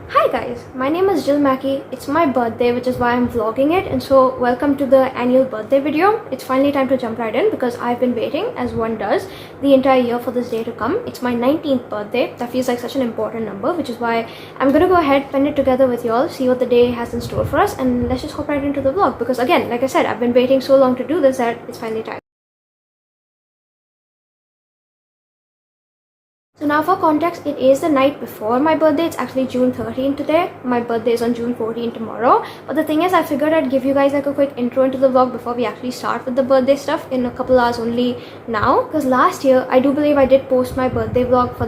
Hi guys, my name is Jill Mackey. It's my birthday, which is why I'm vlogging it, and so welcome to the annual birthday video. It's finally time to jump right in because I've been waiting, as one does, the entire year for this day to come. It's my 19th birthday. That feels like such an important number, which is why I'm gonna go ahead, spend it together with y'all, see what the day has in store for us, and let's just hop right into the vlog because again, like I said, I've been waiting so long to do this that it's finally time. So now for context, it is the night before my birthday. It's actually June 13 today. My birthday is on June 14 tomorrow. But the thing is, I figured I'd give you guys like a quick intro into the vlog before we actually start with the birthday stuff in a couple hours only now. Because last year, I do believe I did post my birthday vlog for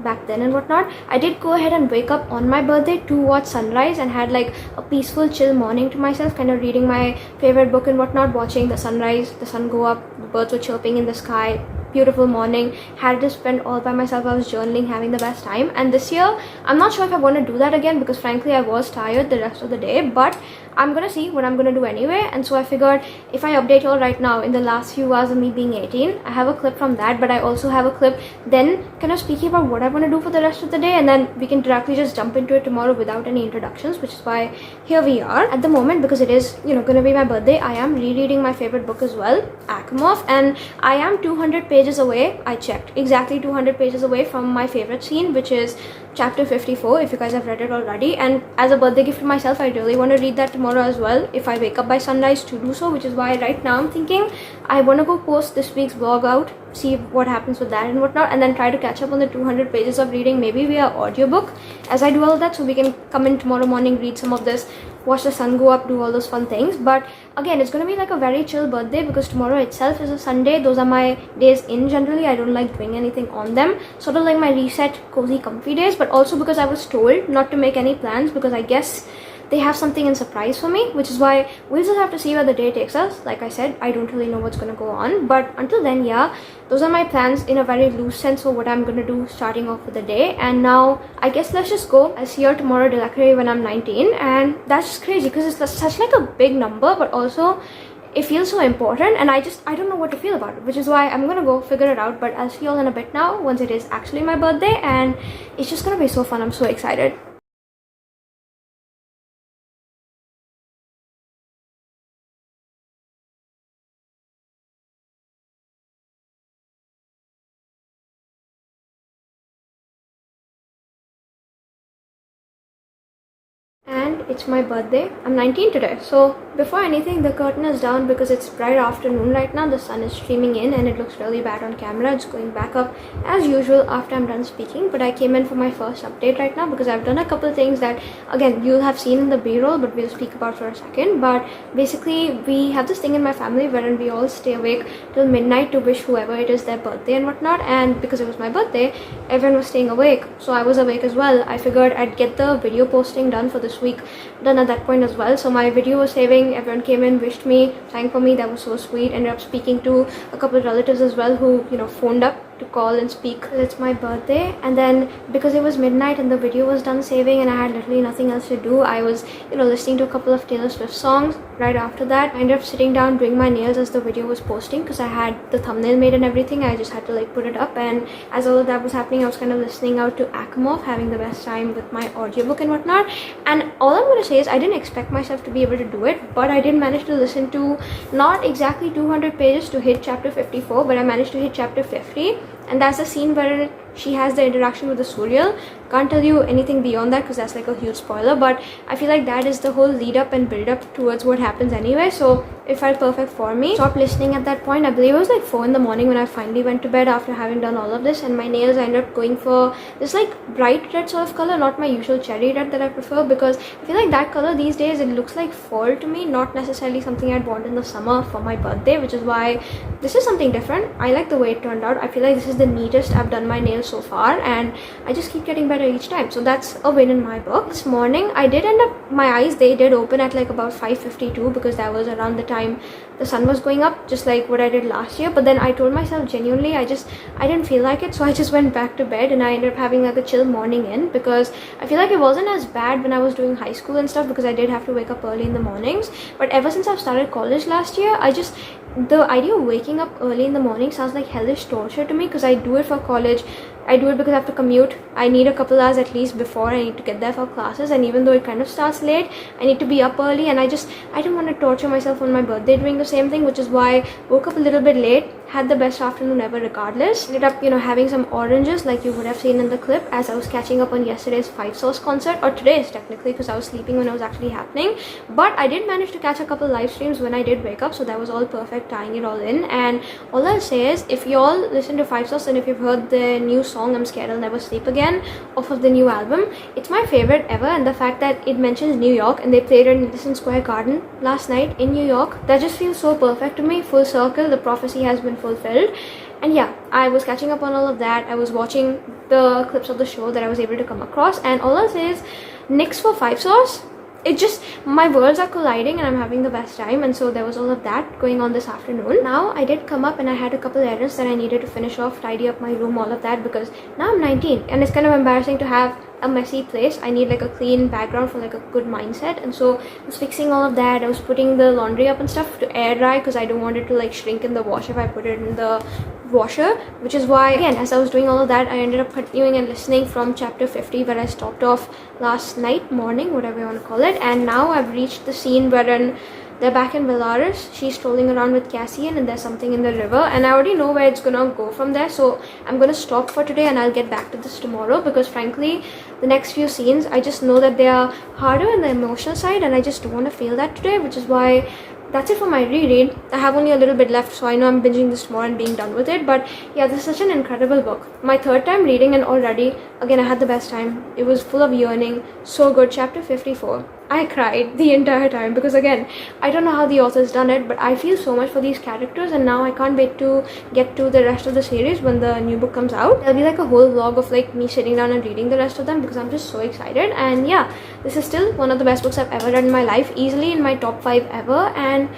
back then and whatnot. I did go ahead and wake up on my birthday to watch sunrise and had like a peaceful, chill morning to myself, kind of reading my favorite book and whatnot, watching the sunrise, the sun go up, the birds were chirping in the sky. Beautiful morning, had to spend all by myself. I was journaling, having the best time. And this year I'm not sure if I want to do that again because frankly I was tired the rest of the day, but I'm gonna see what I'm gonna do anyway. And so I figured if I update you all right now in the last few hours of me being 18, I have a clip from that, but I also have a clip then kind of speaking about what I want to do for the rest of the day, and then we can directly just jump into it tomorrow without any introductions, which is why here we are at the moment. Because it is, gonna be my birthday, I am rereading my favorite book as well, Asimov, and I am 200 pages away. I checked exactly 200 pages away from my favorite scene, which is chapter 54, if you guys have read it already. And as a birthday gift to myself, I really want to read that tomorrow as well, if I wake up by sunrise to do so, which is why right now I'm thinking I want to go post this week's vlog out, see what happens with that and whatnot, and then try to catch up on the 200 pages of reading, maybe via audiobook as I do all that, so we can come in tomorrow morning, read some of this, watch the sun go up, do all those fun things. But again, it's gonna be like a very chill birthday because tomorrow itself is a Sunday. Those are my days in generally. I don't like doing anything on them, sort of like my reset, cozy, comfy days. But also because I was told not to make any plans because I guess they have something in surprise for me, which is why we'll just have to see where the day takes us. Like I said, I don't really know what's gonna go on, but until then, yeah, those are my plans in a very loose sense for what I'm gonna do starting off with the day. And now I guess let's just go. I'll see you tomorrow directly when I'm 19, and that's just crazy because it's such like a big number, but also it feels so important, and I don't know what to feel about it, which is why I'm gonna go figure it out. But I'll see you all in a bit now once it is actually my birthday, and it's just gonna be so fun. I'm so excited. And it's my birthday. I'm 19 today. So before anything, the curtain is down because it's bright afternoon right now. The sun is streaming in and it looks really bad on camera. It's going back up as usual after I'm done speaking. But I came in for my first update right now because I've done a couple things that again you'll have seen in the b-roll, but we'll speak about for a second. But basically we have this thing in my family wherein we all stay awake till midnight to wish whoever it is their birthday and whatnot. And because it was my birthday, everyone was staying awake, so I was awake as well. I figured I'd get the video posting done for this week done at that point as well. So my video was saving, everyone came in, wished me, sang for me. That was so sweet. Ended up speaking to a couple of relatives as well who phoned up to call and speak. It's my birthday, and then because it was midnight and the video was done saving and I had literally nothing else to do, I was listening to a couple of Taylor Swift songs. Right after that, I ended up sitting down doing my nails as the video was posting because I had the thumbnail made and everything. I just had to like put it up, and as all of that was happening, I was kind of listening out to Asimov, having the best time with my audiobook and whatnot. And all I'm going to say is I didn't expect myself to be able to do it, but I did manage to listen to not exactly 200 pages to hit chapter 54, but I managed to hit chapter 50. And that's the scene where she has the interaction with the Suriel. Can't tell you anything beyond that because that's like a huge spoiler, but I feel like that is the whole lead up and build up towards what happens anyway, so it felt perfect for me. Stopped listening at that point. I believe it was like 4 in the morning when I finally went to bed after having done all of this. And my nails, I ended up going for this like bright red sort of color, not my usual cherry red that I prefer, because I feel like that color these days, it looks like fall to me, not necessarily something I'd want in the summer for my birthday, which is why this is something different. I like the way it turned out. I feel like this is the neatest I've done my nails so far, and I just keep getting better each time, so that's a win in my book. This morning I did end up, my eyes, they did open at like about 5:52 because that was around the time the sun was going up, just like what I did last year. But then I told myself genuinely I didn't feel like it, so I just went back to bed, and I ended up having like a chill morning in because I feel like it wasn't as bad when I was doing high school and stuff because I did have to wake up early in the mornings. But ever since I've started college last year, the idea of waking up early in the morning sounds like hellish torture to me because I do it for college I do it because I have to commute. I need a couple hours at least before I need to get there for classes, and even though it kind of starts late, I need to be up early, and I don't want to torture myself on my birthday doing the same thing, which is why I woke up a little bit late, had the best afternoon ever regardless. Ended up, having some oranges like you would have seen in the clip as I was catching up on yesterday's 5 Sauce concert, or today's technically, because I was sleeping when it was actually happening. But I did manage to catch a couple live streams when I did wake up, so that was all perfect, tying it all in. And all I'll say is, if you all listen to 5 Sauce and if you've heard the new song I'm Scared I'll Never Sleep Again off of the new album, it's my favorite ever. And the fact that it mentions New York and they played it in Madison Square Garden last night in New York, that just feels so perfect to me. Full circle, the prophecy has been fulfilled. And yeah, I was catching up on all of that. I was watching the clips of the show that I was able to come across, and all I'll say is, Nix for 5 Sauce, it just, my worlds are colliding and I'm having the best time. And so there was all of that going on this afternoon. Now I did come up and I had a couple errands that I needed to finish off, tidy up my room, all of that, because now I'm 19 and it's kind of embarrassing to have a messy place. I need like a clean background for like a good mindset. And so I was fixing all of that. I was putting the laundry up and stuff to air dry because I don't want it to like shrink in the wash if I put it in the washer, which is why, again, as I was doing all of that, I ended up continuing and listening from chapter 50 where I stopped off last night, morning, whatever you want to call it. And now I've reached the scene wherein they're back in Belarus. She's strolling around with Cassian and there's something in the river, and I already know where it's gonna go from there, so I'm gonna stop for today and I'll get back to this tomorrow, because frankly the next few scenes, I just know that they are harder on the emotional side and I just don't want to feel that today, which is why that's it for my reread. I have only a little bit left, so I know I'm binging this tomorrow and being done with it. But yeah, this is such an incredible book. My third time reading it already. Again, I had the best time. It was full of yearning. So good. Chapter 54. I cried the entire time because, again, I don't know how the author's done it, but I feel so much for these characters, and now I can't wait to get to the rest of the series when the new book comes out. There'll be like a whole vlog of like me sitting down and reading the rest of them because I'm just so excited. And yeah, this is still one of the best books I've ever read in my life, easily in my top 5 ever, and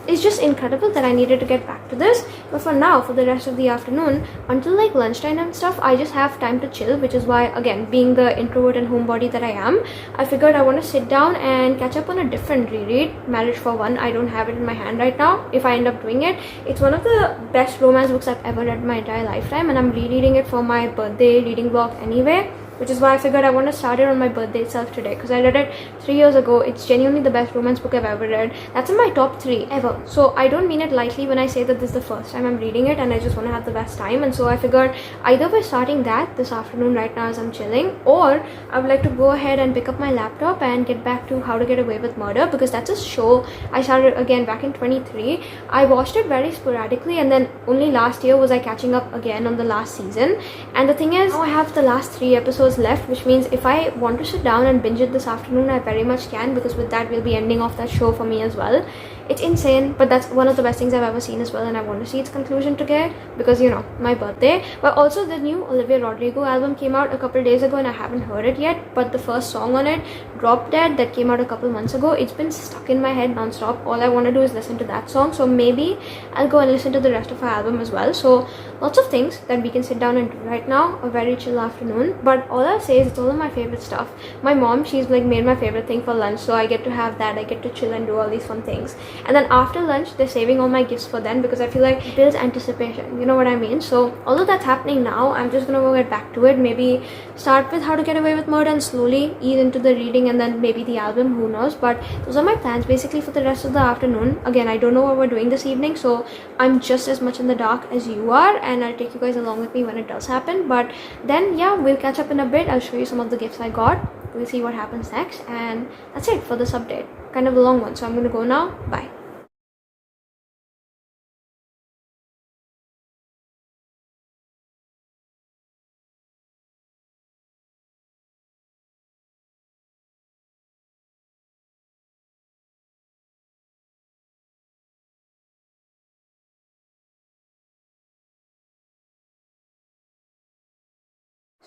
it's just incredible that I needed to get back to this. But for now, for the rest of the afternoon, until like lunchtime and stuff, I just have time to chill, which is why, again, being the introvert and homebody that I am, I figured I want to sit down and catch up on a different reread. Marriage for One. I don't have it in my hand right now. If I end up doing it, it's one of the best romance books I've ever read in my entire lifetime, and I'm rereading it for my birthday reading vlog anyway, which is why I figured I want to start it on my birthday itself today, because I read it 3 years ago. It's genuinely the best romance book I've ever read. That's in my top 3 ever. So I don't mean it lightly when I say that this is the first time I'm reading it and I just want to have the best time. And so I figured either by starting that this afternoon right now as I'm chilling, or I would like to go ahead and pick up my laptop and get back to How to Get Away with Murder, because that's a show I started again back in 23. I watched it very sporadically, and then only last year was I catching up again on the last season. And the thing is, now I have the last 3 episodes left, which means if I want to sit down and binge it this afternoon, I very much can, because with that we'll be ending off that show for me as well. It's insane, but that's one of the best things I've ever seen as well, and I want to see its conclusion today because, you know, my birthday. But also the new Olivia Rodrigo album came out a couple days ago and I haven't heard it yet, but the first song on it, Drop Dead, that came out a couple months ago, it's been stuck in my head non-stop. All I want to do is listen to that song, so maybe I'll go and listen to the rest of her album as well. So lots of things that we can sit down and do right now. A very chill afternoon, but all I'll say is it's all of my favorite stuff. My mom, she's like made my favorite thing for lunch, so I get to have that. I get to chill and do all these fun things. And then after lunch, they're saving all my gifts for then, because I feel like it builds anticipation, you know what I mean? So although that's happening now, I'm just gonna go get back to it. Maybe start with How to Get Away with Murder and slowly ease into the reading, and then maybe the album, who knows. But those are my plans basically for the rest of the afternoon. Again, I don't know what we're doing this evening, so I'm just as much in the dark as you are, and I'll take you guys along with me when it does happen. But then yeah, we'll catch up in a bit. I'll show you some of the gifts I got. We'll see what happens next, and that's it for this update. Kind of a long one, so I'm gonna go now. Bye.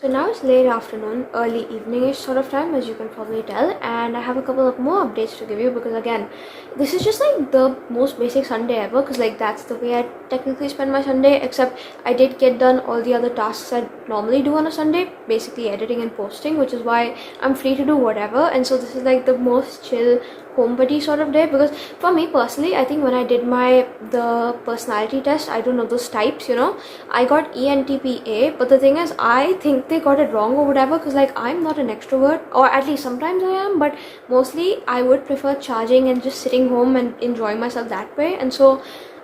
So now it's late afternoon, early evening-ish sort of time, as you can probably tell, and I have a couple of more updates to give you, because again, this is just like the most basic Sunday ever, because like that's the way I technically spend my Sunday, except I did get done all the other tasks I normally do on a Sunday, basically editing and posting, which is why I'm free to do whatever. And so this is like the most chill, homebody sort of day, because for me personally, I think when I did the personality test, I don't know those types, I got ENTPA, but the thing is, I think they got it wrong or whatever, because like I'm not an extrovert, or at least sometimes I am, but mostly I would prefer charging and just sitting home and enjoying myself that way. And so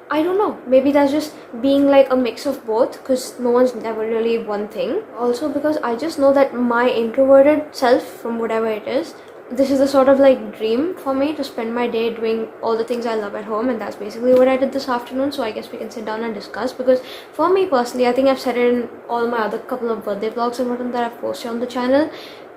I don't know, maybe that's just being like a mix of both, because no one's never really one thing. Also because I just know that my introverted self, from whatever it is, this is the sort of like dream for me, to spend my day doing all the things I love at home. And that's basically what I did this afternoon. So I guess we can sit down and discuss, because for me personally, I think I've said it in all my other couple of birthday vlogs and whatnot that I've posted on the channel.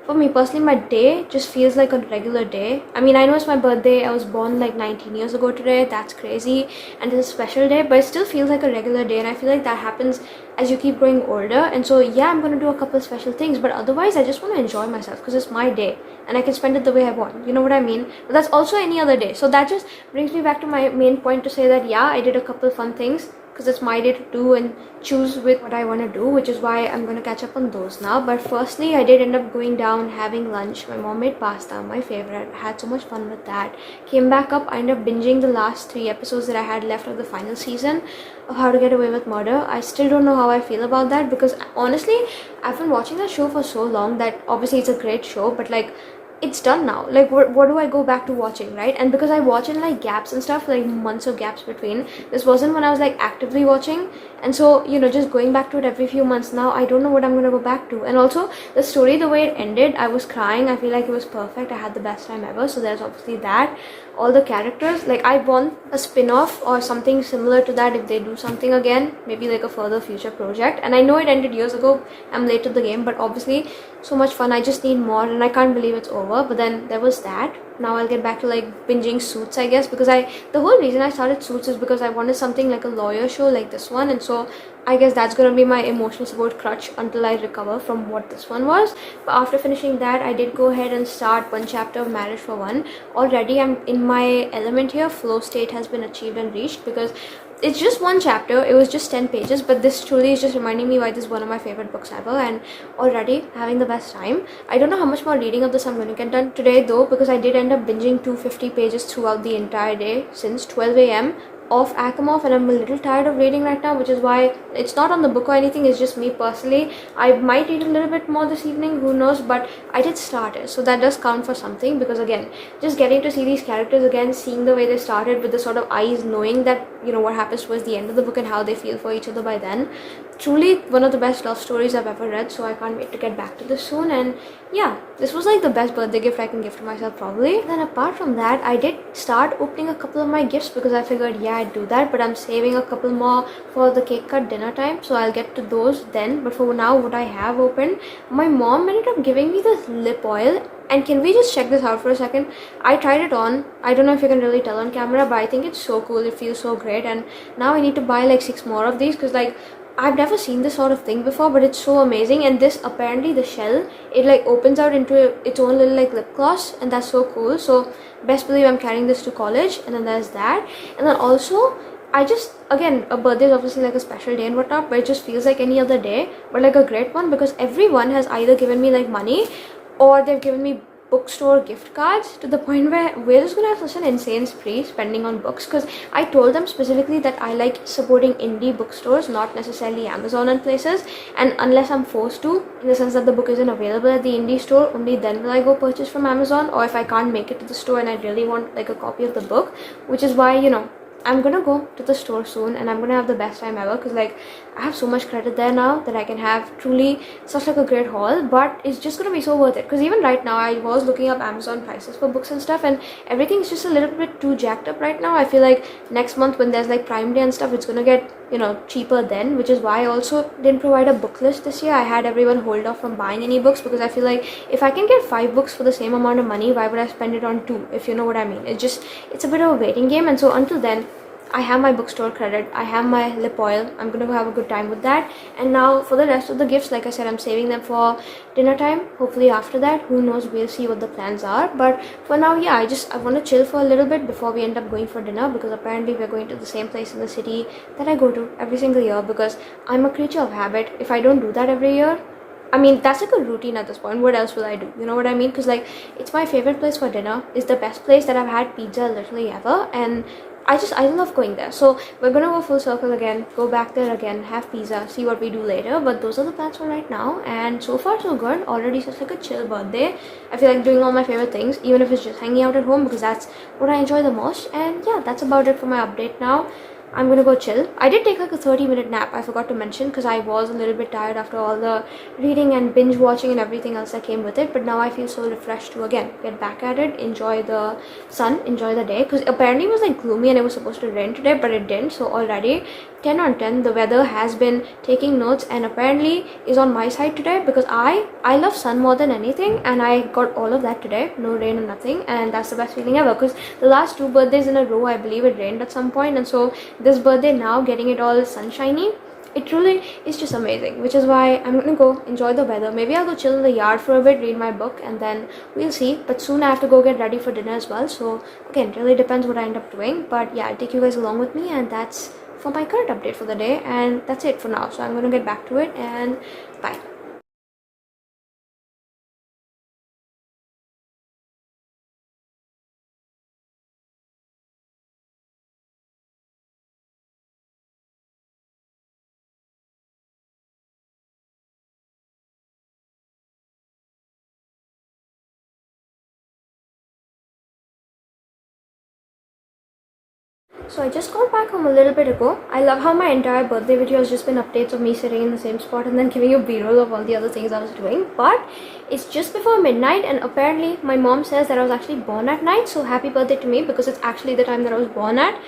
For me personally, my day just feels like a regular day. I mean, I know it's my birthday, I was born like 19 years ago today, that's crazy, and it's a special day, but it still feels like a regular day. And I feel like that happens as you keep growing older. And so yeah, I'm gonna do a couple of special things, but otherwise I just want to enjoy myself, because it's my day and I can spend it the way I want, you know what I mean? But that's also any other day. So that just brings me back to my main point, to say that yeah, I did a couple of fun things, because it's my day to do and choose with what I want to do, which is why I'm going to catch up on those now. But firstly, I did end up going down, having lunch. My mom made pasta, my favorite. I had so much fun with that. Came back up, I ended up binging the last 3 episodes that I had left of the final season of How to Get Away with Murder. I still don't know how I feel about that, because honestly, I've been watching that show for so long that obviously it's a great show, but like, it's done now. Like what do I go back to watching, right? And because I watch in like gaps and stuff, like months of gaps between, this wasn't when I was like actively watching. And so just going back to it every few months now, I don't know what I'm gonna go back to. And also the story, the way it ended, I was crying. I feel like it was perfect. I had the best time ever. So there's obviously that. All the characters, like I want a spin-off or something similar to that if they do something again, maybe like a further future project. And I know it ended years ago, I'm late to the game, but obviously so much fun. I just need more, and I can't believe it's over. But then there was that. Now I'll get back to like binging Suits, I guess, because the whole reason I started Suits is because I wanted something like a lawyer show like this one. And so I guess that's gonna be my emotional support crutch until I recover from what this one was. But after finishing that, I did go ahead and start one chapter of Marriage for One. Already I'm in my element here. Flow state has been achieved and reached, because it's just one chapter. It was just 10 pages, but this truly is just reminding me why this is one of my favorite books ever, and already having the best time. I don't know how much more reading of this I'm going to get done today though, because I did end up binging 250 pages throughout the entire day since 12 a.m. of Akamov, and I'm a little tired of reading right now, which is why it's not on the book or anything. It's just me personally. I might read a little bit more this evening, who knows, but I did start it, so that does count for something, because again, just getting to see these characters again, seeing the way they started with the sort of eyes, knowing that what happens towards the end of the book and how they feel for each other by then, truly one of the best love stories I've ever read. So I can't wait to get back to this soon. And yeah, this was like the best birthday gift I can give to myself probably. Then apart from that, I did start opening a couple of my gifts, because I figured yeah, I'd do that, but I'm saving a couple more for the cake cut dinner time, so I'll get to those then. But for now, what I have opened, my mom ended up giving me this lip oil. And can we just check this out for a second? I tried it on. I don't know if you can really tell on camera, but I think it's so cool. It feels so great. And now I need to buy like 6 more of these, because like I've never seen this sort of thing before, but it's so amazing. And this, apparently the shell, it like opens out into its own little like lip gloss, and that's so cool. So best believe I'm carrying this to college. And then there's that. And then also, I just, again, a birthday is obviously like a special day and whatnot, but it just feels like any other day, but like a great one, because everyone has either given me like money, or they've given me bookstore gift cards, to the point where we're just gonna have such an insane spree spending on books, because I told them specifically that I like supporting indie bookstores, not necessarily Amazon and places. And unless I'm forced to, in the sense that the book isn't available at the indie store, only then will I go purchase from Amazon, or if I can't make it to the store and I really want like a copy of the book, which is why I'm gonna go to the store soon, and I'm gonna have the best time ever, because like I have so much credit there now that I can have truly such like a great haul. But it's just gonna be so worth it, because even right now I was looking up Amazon prices for books and stuff, and everything's just a little bit too jacked up right now. I feel like next month, when there's like Prime Day and stuff, it's gonna get cheaper then, which is why I also didn't provide a book list this year. I had everyone hold off from buying any books, because I feel like if I can get 5 books for the same amount of money, why would I spend it on 2, if you know what I mean? It's a bit of a waiting game. And so until then, I have my bookstore credit, I have my lip oil, I'm gonna go have a good time with that. And now for the rest of the gifts, like I said, I'm saving them for dinner time. Hopefully after that, who knows, we'll see what the plans are. But for now, yeah, I want to chill for a little bit before we end up going for dinner, because apparently we're going to the same place in the city that I go to every single year, because I'm a creature of habit. If I don't do that every year, I mean, that's like a routine at this point. What else will I do? You know what I mean? Because like, it's my favorite place for dinner. It's the best place that I've had pizza literally ever, and I love going there. So we're gonna go full circle again, go back there again, have pizza, see what we do later. But those are the plans for right now, and so far so good. Already such like a chill birthday. I feel like doing all my favorite things, even if it's just hanging out at home, because that's what I enjoy the most. And yeah, that's about it for my update now. I'm gonna go chill. I did take like a 30-minute nap, I forgot to mention, because I was a little bit tired after all the reading and binge watching and everything else that came with it. But now I feel so refreshed to again get back at it, enjoy the sun, enjoy the day, because apparently it was like gloomy and it was supposed to rain today, but it didn't. So already 10 on 10, the weather has been taking notes and apparently is on my side today, because I love sun more than anything, and I got all of that today. No rain or nothing, and that's the best feeling ever, because the last 2 birthdays in a row I believe it rained at some point, and so this birthday now getting it all sunshiny, it truly is just amazing, which is why I'm gonna go enjoy the weather. Maybe I'll go chill in the yard for a bit, read my book, and then we'll see. But soon I have to go get ready for dinner as well, so again, really depends what I end up doing. But yeah, I'll take you guys along with me, and that's for my current update for the day, and that's it for now. So I'm gonna get back to it, and bye. So I just got back home a little bit ago. I love how my entire birthday video has just been updates of me sitting in the same spot and then giving you b-roll of all the other things I was doing. But it's just before midnight, and apparently my mom says that I was actually born at night. So happy birthday to me, because it's actually the time that I was born at,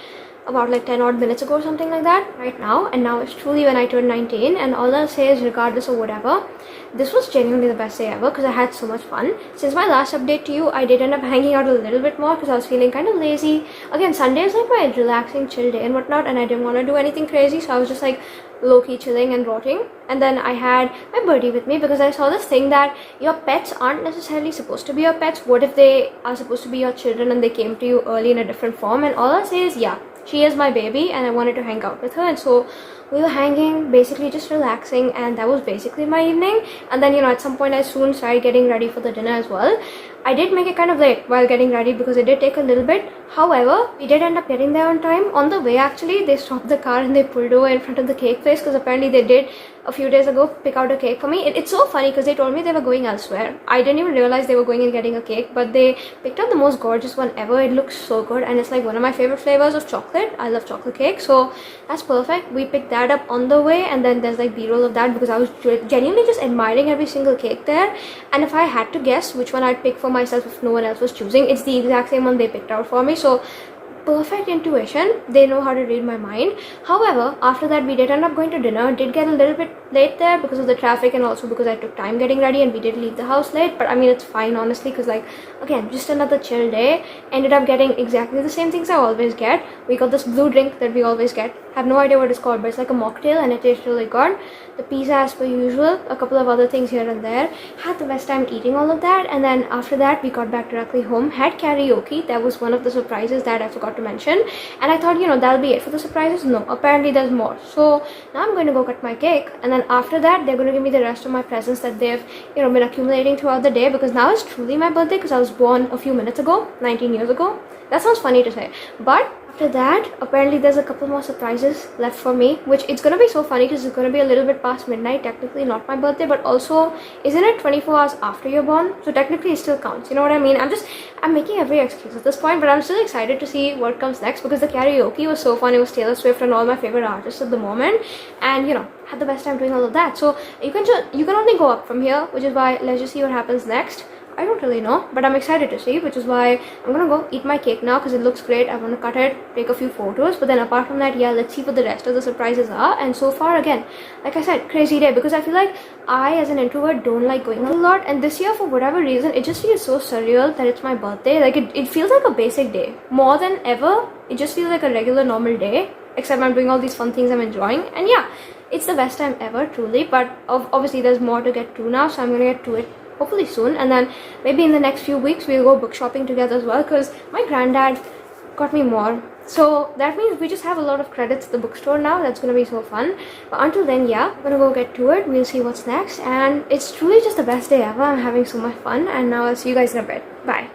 about like 10 odd minutes ago or something like that right now. And now it's truly when I turned 19, and all I'll say is, regardless of whatever, this was genuinely the best day ever, because I had so much fun. Since my last update to you, I did end up hanging out a little bit more because I was feeling kind of lazy. Again, Sunday is like my relaxing chill day and whatnot, and I didn't want to do anything crazy, so I was just like low-key chilling and rotting. And then I had my birdie with me, because I saw this thing that your pets aren't necessarily supposed to be your pets. What if they are supposed to be your children and they came to you early in a different form? And all I say is, yeah, she is my baby, and I wanted to hang out with her, and so we were hanging, basically just relaxing, and that was basically my evening. And then, you know, at some point I soon started getting ready for the dinner as well. I did make it kind of late while getting ready, because it did take a little bit. However, we did end up getting there on time. On the way, actually, they stopped the car and they pulled over in front of the cake place, because apparently they did a few days ago pick out a cake for me. It's so funny because they told me they were going elsewhere. I didn't even realize they were going and getting a cake, but they picked out the most gorgeous one ever. It looks so good, and it's like one of my favorite flavors of chocolate. I love chocolate cake, so that's perfect. We picked that up on the way, and then there's like b-roll of that, because I was genuinely just admiring every single cake there. And if I had to guess which one I'd pick for myself if no one else was choosing, it's the exact same one they picked out for me. So perfect intuition, they know how to read my mind. However, after that we did end up going to dinner. Did get a little bit late there because of the traffic, and also because I took time getting ready, and we did leave the house late. But I mean, it's fine honestly, because like, again, just another chill day. Ended up getting exactly the same things I always get. We got this blue drink that we always get. Have no idea what it's called, but it's like a mocktail, and it tastes really good. The pizza as per usual, a couple of other things here and there. Had the best time eating all of that. And then after that we got back directly home, had karaoke. That was one of the surprises that I forgot to mention, and I thought, you know, that'll be it for the surprises. No, apparently there's more. So now I'm going to go cut my cake, and then after that they're going to give me the rest of my presents that they've, you know, been accumulating throughout the day, because now it's truly my birthday, because I was born a few minutes ago, 19 years ago. That sounds funny to say, but after that, apparently there's a couple more surprises left for me, which it's gonna be so funny because it's gonna be a little bit past midnight, technically not my birthday, but also, isn't it 24 hours after you're born? So technically it still counts, you know what I mean? I'm making every excuse at this point, but I'm still excited to see what comes next, because the karaoke was so fun. It was Taylor Swift and all my favorite artists at the moment, and you know, had the best time doing all of that. So you can only go up from here, which is why let's just see what happens next. I don't really know, but I'm excited to see, which is why I'm gonna go eat my cake now, because it looks great. I want to cut it, take a few photos, but then apart from that, yeah, let's see what the rest of the surprises are. And so far, again, like I said, crazy day, because I feel like I, as an introvert, don't like going out a lot, and this year, for whatever reason, it just feels so surreal that it's my birthday. Like, it feels like a basic day. More than ever, it just feels like a regular, normal day, except I'm doing all these fun things I'm enjoying, and yeah, it's the best time ever, truly. But obviously, there's more to get to now, so I'm gonna get to it hopefully soon, and then maybe in the next few weeks we'll go book shopping together as well, because my granddad got me more So that means we just have a lot of credits at the bookstore now. That's gonna be so fun. But until then, yeah, I'm gonna go get to it. We'll see what's next. And it's truly just the best day ever. I'm having so much fun. And now I'll see you guys in a bit. Bye.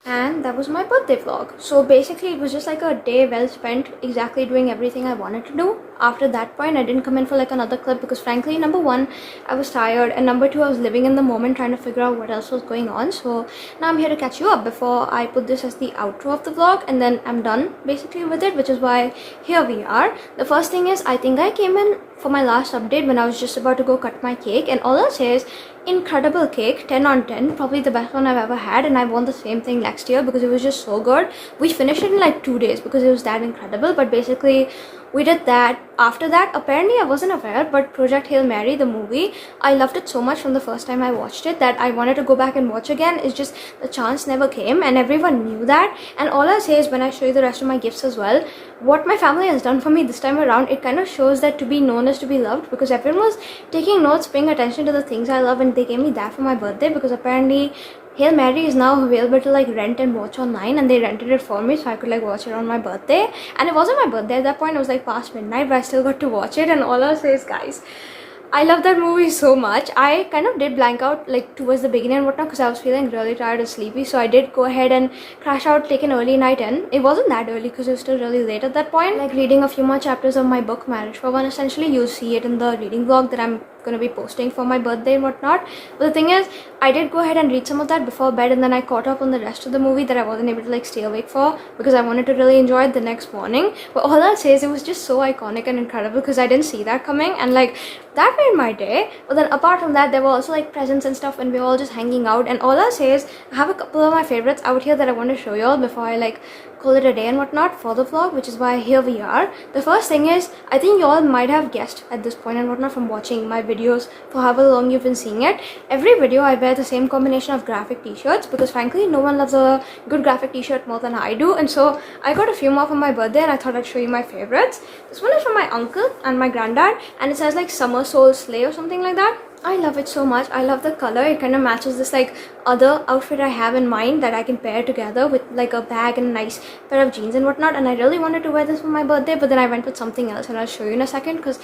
And that was my birthday vlog. So basically it was just like a day well spent exactly doing everything I wanted to do. After that point I didn't come in for like another clip because frankly, number one, I was tired, and number two, I was living in the moment trying to figure out what else was going on. So now I'm here to catch you up before I put this as the outro of the vlog, and then I'm done basically with it, which is why here we are. The first thing is, I think I came in for my last update when I was just about to go cut my cake, and all I'll say is incredible cake, 10 on 10, probably the best one I've ever had, and I want the same thing next year because it was just so good. We finished it in like 2 days because it was that incredible. But basically we did that. After that, apparently I wasn't aware, but Project Hail Mary, the movie, I loved it so much from the first time I watched it that I wanted to go back and watch again. It's just the chance never came, and everyone knew that. And all I'll say is, when I show you the rest of my gifts as well, what my family has done for me this time around, it kind of shows that to be known is to be loved, because everyone was taking notes, paying attention to the things I love, and they gave me that for my birthday because apparently Hail Mary is now available to like rent and watch online, and they rented it for me so I could like watch it on my birthday. And it wasn't my birthday at that point, it was like past midnight, but I still got to watch it. And all I'll say is, guys, I love that movie so much. I kind of did blank out like towards the beginning and whatnot because I was feeling really tired and sleepy. So I did go ahead and crash out, take an early night in. It wasn't that early because it was still really late at that point. Like reading a few more chapters of my book, Marriage for One. Essentially, you'll see it in the reading vlog that I'm going to be posting for my birthday and whatnot. But the thing is, I did go ahead and read some of that before bed, and then I caught up on the rest of the movie that I wasn't able to like stay awake for because I wanted to really enjoy it the next morning. But all I'll say is, it was just so iconic and incredible because I didn't see that coming, and like that made my day. But then apart from that, there were also like presents and stuff, and we were all just hanging out. And all I'll say is, I have a couple of my favorites out here that I want to show you all before I like call it a day and whatnot for the vlog, which is why here we are. The first thing is, I think you all might have guessed at this point and whatnot from watching my videos for however long you've been seeing it. Every video I wear the same combination of graphic t-shirts because frankly no one loves a good graphic t-shirt more than I do, and so I got a few more for my birthday and I thought I'd show you my favorites. This one is from my uncle and my granddad, and it says like Summer Soul Slay or something like that. I love it so much. I love the color. It kind of matches this like other outfit I have in mind that I can pair together with like a bag and a nice pair of jeans and whatnot. And I really wanted to wear this for my birthday, but then I went with something else, and I'll show you in a second because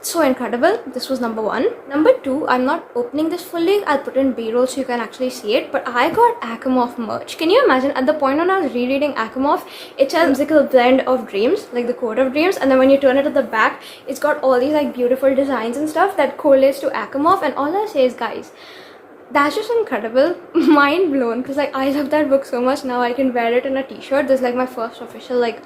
so incredible. This was number one. Number two, I'm not opening this fully. I'll put in B-roll so you can actually see it, but I got Asimov merch. Can you imagine, at the point when I was rereading Asimov, it's a whimsical blend of dreams, like the Code of Dreams, and then when you turn it at the back, it's got all these like beautiful designs and stuff that correlates to Asimov. And all I say is, guys, that's just incredible. Mind blown, because like I love that book so much. Now I can wear it in a t-shirt. This is like my first official like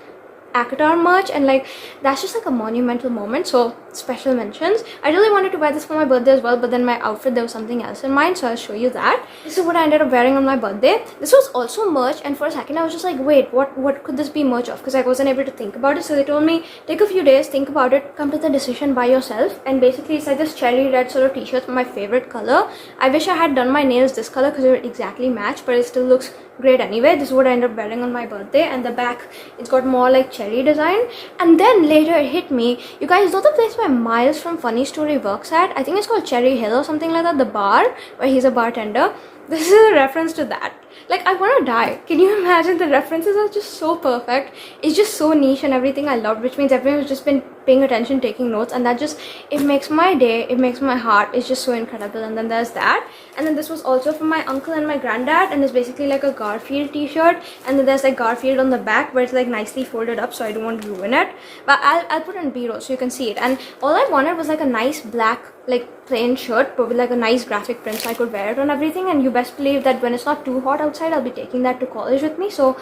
Akatar merch, and like that's just like a monumental moment, so special mentions. I really wanted to wear this for my birthday as well, but then my outfit, there was something else in mind, so I'll show you that. This is what I ended up wearing on my birthday. This was also merch, and for a second I was just like, wait, what could this be merch of, because I wasn't able to think about it. So they told me, take a few days, think about it, come to the decision by yourself. And basically it's like this cherry red sort of t-shirt, my favorite color. I wish I had done my nails this color because it would exactly match, but it still looks great anyway. This is what I ended up wearing on my birthday, and the back, it's got more like cherry design. And then later it hit me, you guys know the place where Miles from Funny Story works at? I think it's called Cherry Hill or something like that, the bar where he's a bartender. This is a reference to that. Like, I want to die. Can you imagine? The references are just so perfect. It's just so niche and everything I loved, which means everyone's just been paying attention, taking notes, and that just, it makes my day, it makes my heart. It's just so incredible. And then there's that. And then this was also from my uncle and my granddad, and it's basically like a Garfield t-shirt, and then there's like Garfield on the back where it's like nicely folded up, so I don't want to ruin it. But I'll put it in B-roll so you can see it. And all I wanted was like a nice black like plain shirt but with like a nice graphic print so I could wear it on everything. And you best believe that when it's not too hot outside, I'll be taking that to college with me. So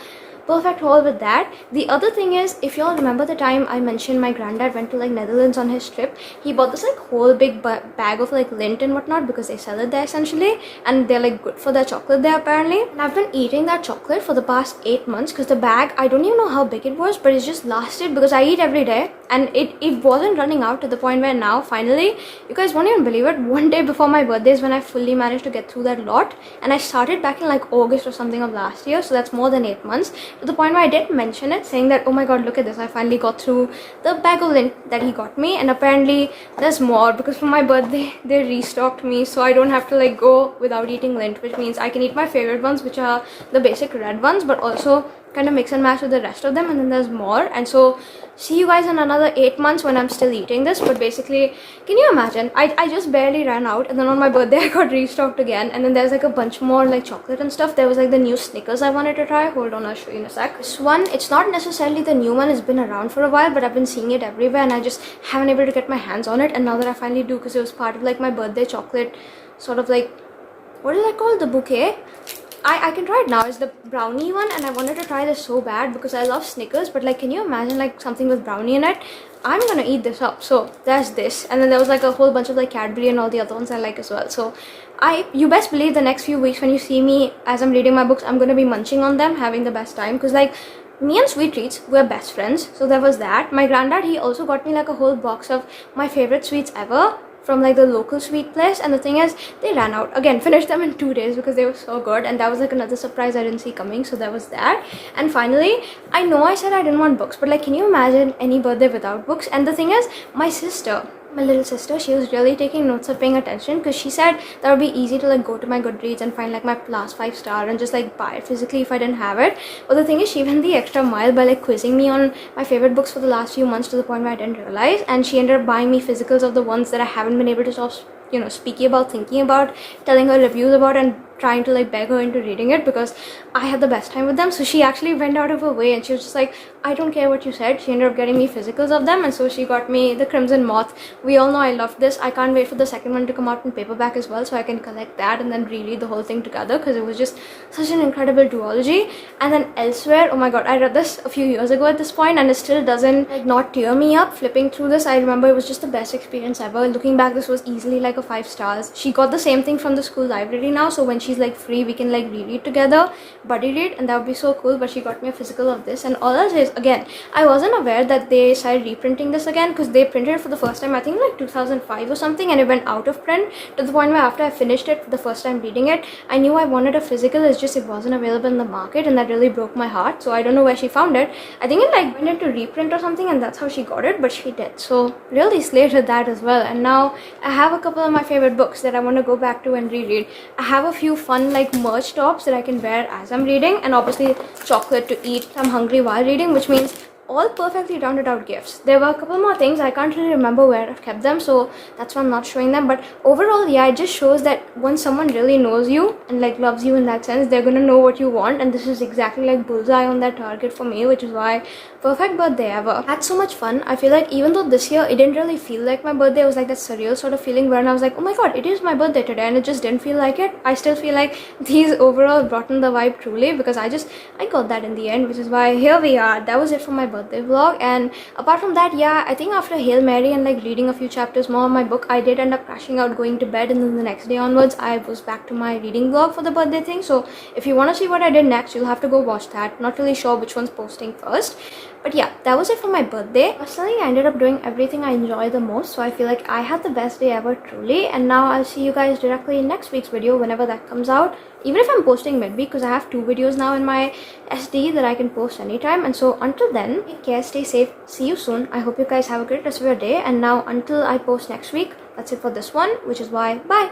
perfect haul with that. The other thing is, if y'all remember the time I mentioned my granddad went to like Netherlands on his trip, he bought this like whole big bag of like lint and whatnot because they sell it there essentially, and they're like good for their chocolate there apparently. And I've been eating that chocolate for the past 8 months because the bag, I don't even know how big it was, but it's just lasted because I eat every day, and it wasn't running out to the point where now finally, you guys won't even believe it, one day before my birthday is when I fully managed to get through that lot. And I started back in like August or something of last year, so that's more than 8 months, to the point where I did mention it, saying that, oh my god, look at this, I finally got through the bag of lint that he got me. And apparently there's more, because for my birthday they restocked me, so I don't have to like go without eating lint, which means I can eat my favorite ones, which are the basic red ones, but also kind of mix and match with the rest of them, and then there's more. And so see you guys in another 8 months when I'm still eating this. But basically, can you imagine, I just barely ran out, and then on my birthday I got restocked again, and then there's like a bunch more like chocolate and stuff. There was like the new Snickers I wanted to try. Hold on, I'll show you in a sec. This one, it's not necessarily the new one, it's been around for a while, but I've been seeing it everywhere and I just haven't been able to get my hands on it. And now that I finally do, because it was part of like my birthday chocolate sort of like, what is that called, the bouquet, I can try it now. It's the brownie one, and I wanted to try this so bad because I love Snickers, but like, can you imagine like something with brownie in it? I'm gonna eat this up. So there's this, and then there was like a whole bunch of like Cadbury and all the other ones I like as well. So you best believe the next few weeks when you see me as I'm reading my books, I'm gonna be munching on them, having the best time, because like, me and Sweet Treats, we're best friends. So there was that. My granddad, he also got me like a whole box of my favorite sweets ever from like the local sweet place, and the thing is, they ran out again, finished them in 2 days because they were so good, and that was like another surprise I didn't see coming. So there was that. And finally, I know I said I didn't want books, but like, can you imagine any birthday without books? And the thing is, my little sister, she was really taking notes of paying attention, because she said that would be easy to like go to my Goodreads and find like my last 5 star and just like buy it physically if I didn't have it. But the thing is, she went the extra mile by like quizzing me on my favorite books for the last few months, to the point where I didn't realize, and she ended up buying me physicals of the ones that I haven't been able to stop, you know, speaking about, thinking about, telling her reviews about, and trying to like beg her into reading it, because I had the best time with them. So she actually went out of her way, and she was just like, I don't care what you said. She ended up getting me physicals of them, and so she got me the Crimson Moth. We all know I loved this. I can't wait for the second one to come out in paperback as well, so I can collect that and then reread the whole thing together, because it was just such an incredible duology. And then Elsewhere, oh my god, I read this a few years ago at this point, and it still doesn't like not tear me up. Flipping through this, I remember it was just the best experience ever. Looking back, this was easily like a 5 stars. She got the same thing from the school library now, so when she's like free, we can like reread together, buddy read, and that would be so cool. But she got me a physical of this, and all I'll say is, again, I wasn't aware that they started reprinting this again, because they printed it for the first time I think like 2005 or something, and it went out of print, to the point where after I finished it for the first time reading it, I knew I wanted a physical. It's just it wasn't available in the market, and that really broke my heart. So I don't know where she found it. I think it like went into reprint or something, and that's how she got it, but she did. So really slayed with that as well. And now I have a couple of my favorite books that I want to go back to and reread. I have a few fun like merch tops that I can wear as I'm reading, and obviously chocolate to eat. I'm hungry while reading, which means all perfectly rounded out gifts. There were a couple more things, I can't really remember where I've kept them, so that's why I'm not showing them. But overall, yeah, it just shows that when someone really knows you and like loves you in that sense, they're gonna know what you want, and this is exactly like bullseye on that target for me, which is why perfect birthday ever. Had so much fun. I feel like even though this year it didn't really feel like my birthday, it was like that surreal sort of feeling where I was like, oh my god, it is my birthday today, and it just didn't feel like it. I still feel like these overall brought in the vibe truly, because I got that in the end, which is why here we are. That was it for my birthday vlog. And apart from that, yeah, I think after Hail Mary and like reading a few chapters more of my book, I did end up crashing out, going to bed, and then the next day onwards I was back to my reading vlog for the birthday thing. So if you want to see what I did next, you'll have to go watch that. Not really sure which one's posting first, but yeah, that was it for my birthday. Personally, I ended up doing everything I enjoy the most, so I feel like I had the best day ever truly. And now I'll see you guys directly in next week's video, whenever that comes out, even if I'm posting midweek, because I have 2 videos now in my SD that I can post anytime. And so until then, take care, stay safe, see you soon. I hope you guys have a great rest of your day. And now until I post next week, that's it for this one, which is why bye.